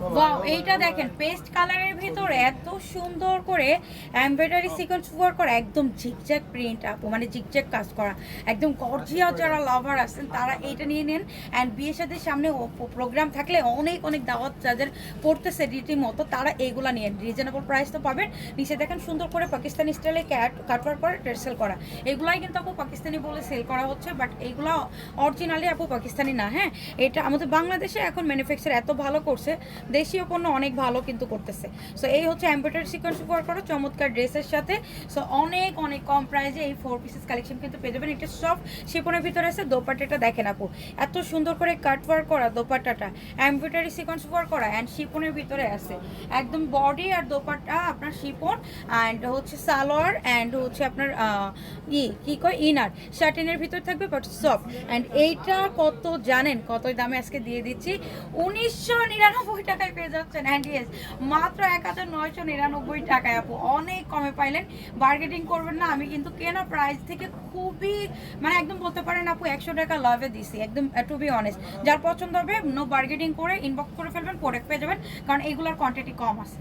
Wow, এইটা দেখেন paste কালারের ভিতরে এত সুন্দর করে এমব্রয়ডারি সিকোয়েন্স ওয়ার্ক করা, একদম ঝিকঝ্যাক প্রিন্ট আপু, মানে ঝিকঝ্যাক কাজ করা, একদম গর্জিয়াস। যারা লাভার আছেন তারা এইটা নিয়ে নেন। অ্যান্ড বিয়ের সাথে সামনে প্রোগ্রাম থাকলে অনেক অনেক দাওয়াত যাদের পড়তেছে রীতিমতো, তারা এইগুলা নিয়ে রিজনেবল প্রাইস তো পাবেন। নিচে দেখেন সুন্দর করে পাকিস্তানি স্টাইলে কাটওয়ার্ক করা, সেল করা। এগুলাই কিন্তু আপু পাকিস্তানি বলে সেল করা হচ্ছে, বাট এইগুলা অরিজিনালি আপু পাকিস্তানি না। হ্যাঁ, এটা আমাদের বাংলাদেশে এখন ম্যানুফ্যাকচার এত ভালো করছে, দেশীয় পণ্য অনেক ভালো কিন্তু করতেছে। সো এই হচ্ছে এমব্রয়ডারি সিকোয়েন্স ওয়ার্ক করা চমৎকার ড্রেসের সাথে। সো অনেক অনেক কম প্রাইসে এই 4 পিসেস কালেকশন কিন্তু পেয়ে যাবেন। এটা সব শিপনের ভিতরে আছে। দোপাট্টাটা দেখেন আপু, এত সুন্দর করে কাট ওয়ার্ক করা দোপাট্টাটা, এমব্রয়ডারি সিকোয়েন্স ওয়ার্ক করা অ্যান্ড শিপনের ভিতরে আছে। একদম বডি আর দোপাট্টা আপনার শিপন, অ্যান্ড হচ্ছে সালোয়ার, অ্যান্ড হচ্ছে আপনার কি কয় ইনার শার্টিনের ভিতর থাকবে, বাট সফট। অ্যান্ড এইটা কত জানেন, কত দামে আজকে দিয়ে দিচ্ছি? 1999 টাকায় পেয়ে যাচ্ছেন। অ্যান্ড ইয়েস, মাত্র 1999 টাকায় আপু, অনেক কমে পাইলেন। বার্গেটিং করবেন না, আমি কিন্তু কেনা প্রাইস থেকে খুবই, মানে একদম বলতে পারেন আপু 100 টাকা লাভে দিছি একদম, টু বি অনেস্ট। যার পছন্দ হবে নো বার্গেটিং করে ইনবক্স করে ফেলবেন, প্রোডাক্ট পেয়ে যাবেন, কারণ এইগুলোর কোয়ান্টিটি কম আছে।